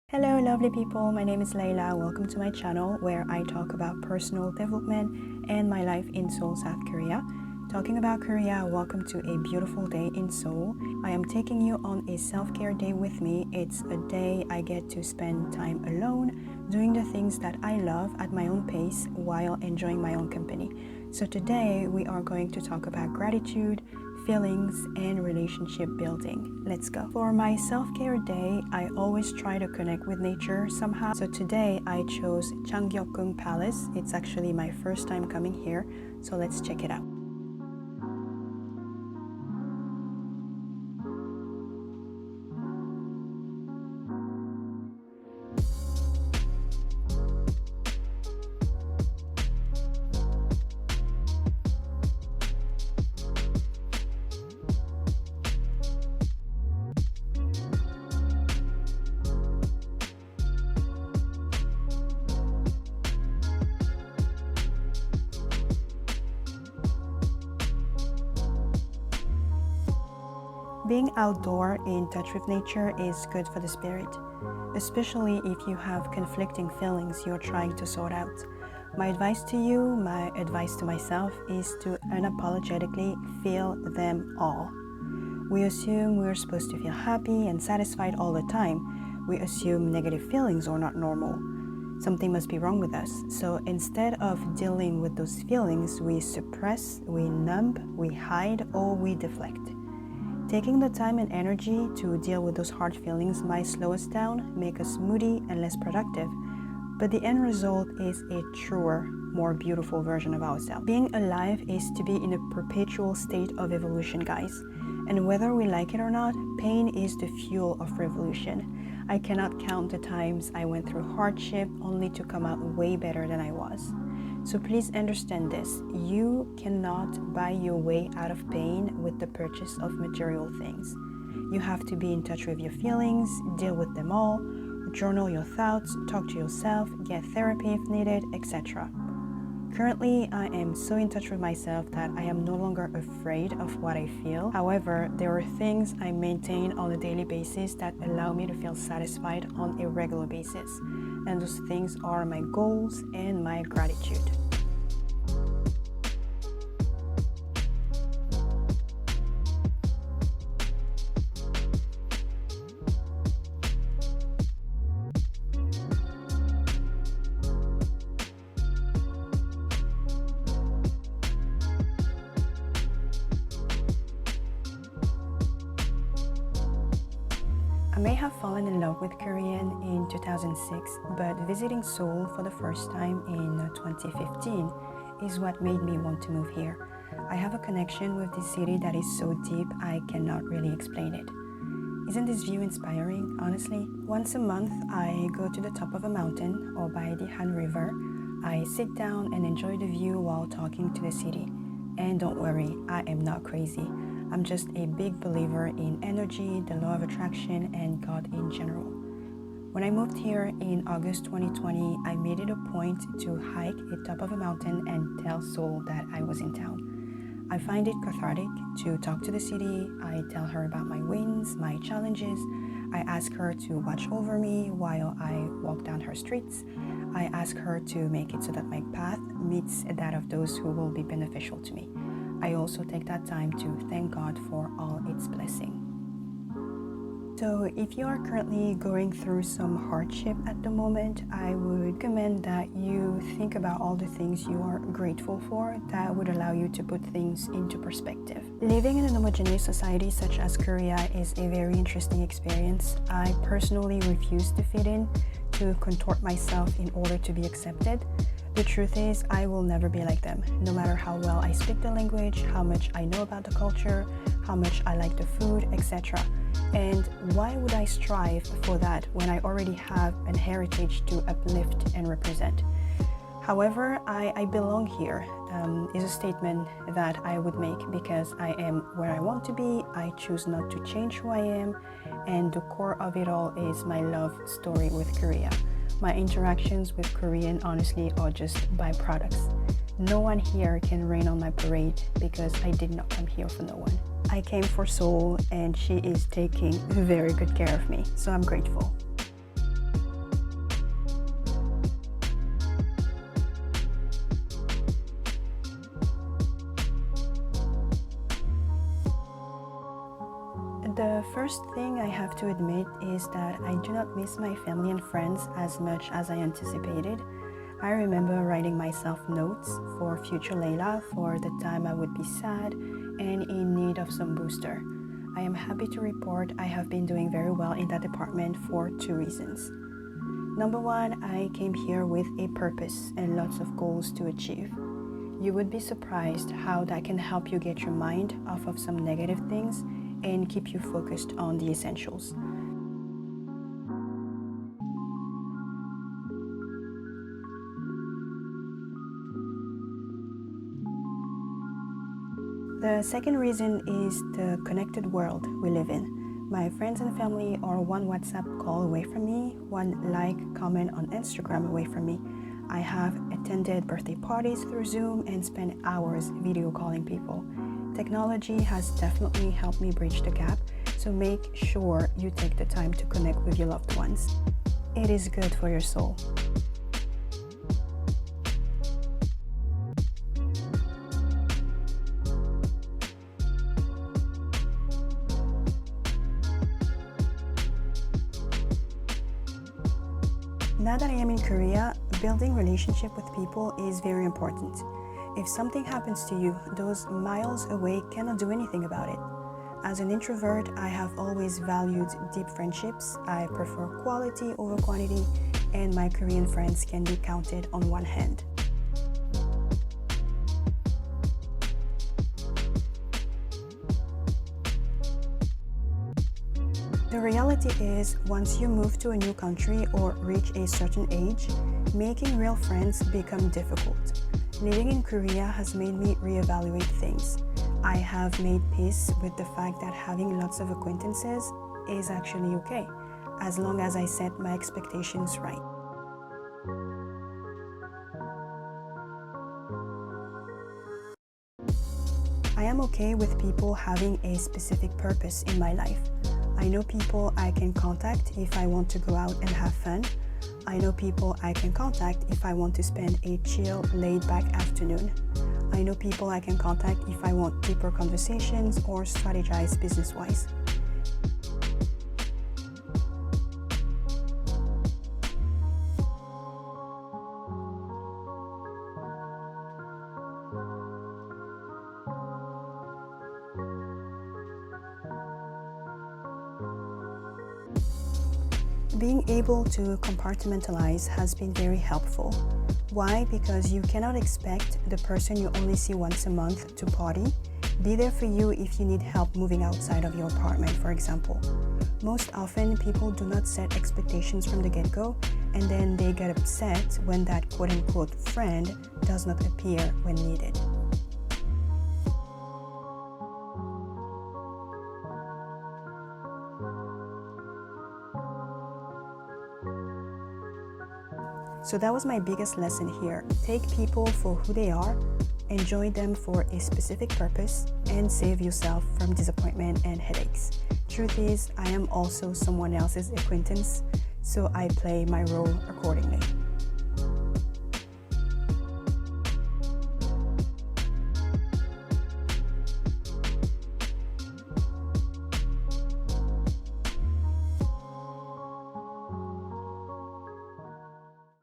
Hello lovely people, my name is Layla. Welcome to my channel where I talk about personal development and my life in Seoul, South Korea. Talking about Korea, welcome to a beautiful day in Seoul. I am taking you on a self-care day with me. It's a day I get to spend time alone, doing the things that I love at my own pace while enjoying my own company. So today we are going to talk about gratitude, feelings, and relationship building. Let's go. For my self-care day, I always try to connect with nature somehow. So today I chose Changgyeokgung Palace. It's actually my first time coming here, so let's check it out. Being outdoor in touch with nature is good for the spirit, especially if you have conflicting feelings you're trying to sort out. My advice to you, my advice to myself, is to unapologetically feel them all. We assume we're supposed to feel happy and satisfied all the time. We assume negative feelings are not normal. Something must be wrong with us. So instead of dealing with those feelings, we suppress, we numb, we hide, or we deflect. Taking the time and energy to deal with those hard feelings might slow us down, make us moody and less productive, but the end result is a truer, more beautiful version of ourselves. Being alive is to be in a perpetual state of evolution, guys. And whether we like it or not, pain is the fuel of revolution. I cannot count the times I went through hardship only to come out way better than I was. So please understand this, you cannot buy your way out of pain with the purchase of material things. You have to be in touch with your feelings, deal with them all, journal your thoughts, talk to yourself, get therapy if needed, etc. Currently, I am so in touch with myself that I am no longer afraid of what I feel. However, there are things I maintain on a daily basis that allow me to feel satisfied on a regular basis. And those things are my goals and my gratitude. I may have fallen in love with Korean in 2006, but visiting Seoul for the first time in 2015 is what made me want to move here. I have a connection with this city that is so deep I cannot really explain it. Isn't this view inspiring, honestly? Once a month, I go to the top of a mountain or by the Han River. I sit down and enjoy the view while talking to the city. And don't worry, I am not crazy. I'm just a big believer in energy, the law of attraction, and God in general. When I moved here in August 2020, I made it a point to hike at the top of a mountain and tell Seoul that I was in town. I find it cathartic to talk to the city. I tell her about my wins, my challenges. I ask her to watch over me while I walk down her streets. I ask her to make it so that my path meets that of those who will be beneficial to me. I also take that time to thank God for all its blessing. So if you are currently going through some hardship at the moment, I would recommend that you think about all the things you are grateful for that would allow you to put things into perspective. Living in an homogeneous society such as Korea is a very interesting experience. I personally refuse to fit in, to contort myself in order to be accepted. The truth is, I will never be like them, no matter how well I speak the language, how much I know about the culture, how much I like the food, etc. And why would I strive for that when I already have an heritage to uplift and represent? However, I belong here is a statement that I would make because I am where I want to be. I choose not to change who I am, and the core of it all is my love story with Korea. My interactions with Korean honestly are just byproducts. No one here can rain on my parade because I did not come here for no one. I came for Seoul and she is taking very good care of me, so I'm grateful. The first thing I have to admit is that I do not miss my family and friends as much as I anticipated. I remember writing myself notes for future Layla for the time I would be sad and in need of some booster. I am happy to report I have been doing very well in that department for two reasons. Number one, I came here with a purpose and lots of goals to achieve. You would be surprised how that can help you get your mind off of some negative things and keep you focused on the essentials. The second reason is the connected world we live in. My friends and family are one WhatsApp call away from me, one like, comment on Instagram away from me. I have attended birthday parties through Zoom and spent hours video calling people. Technology has definitely helped me bridge the gap, so make sure you take the time to connect with your loved ones. It is good for your soul. Now that I am in Korea, building relationship with people is very important. If something happens to you, those miles away cannot do anything about it. As an introvert, I have always valued deep friendships. I prefer quality over quantity, and my Korean friends can be counted on one hand. The reality is, once you move to a new country or reach a certain age, making real friends become difficult. Living in Korea has made me reevaluate things. I have made peace with the fact that having lots of acquaintances is actually okay, as long as I set my expectations right. I am okay with people having a specific purpose in my life. I know people I can contact if I want to go out and have fun. I know people I can contact if I want to spend a chill, laid-back afternoon. I know people I can contact if I want deeper conversations or strategize business-wise. Being able to compartmentalize has been very helpful. Why? Because you cannot expect the person you only see once a month to party, be there for you if you need help moving outside of your apartment, for example. Most often, people do not set expectations from the get-go, and then they get upset when that quote-unquote friend does not appear when needed. So that was my biggest lesson here. Take people for who they are, enjoy them for a specific purpose, and save yourself from disappointment and headaches. Truth is, I am also someone else's acquaintance, so I play my role accordingly.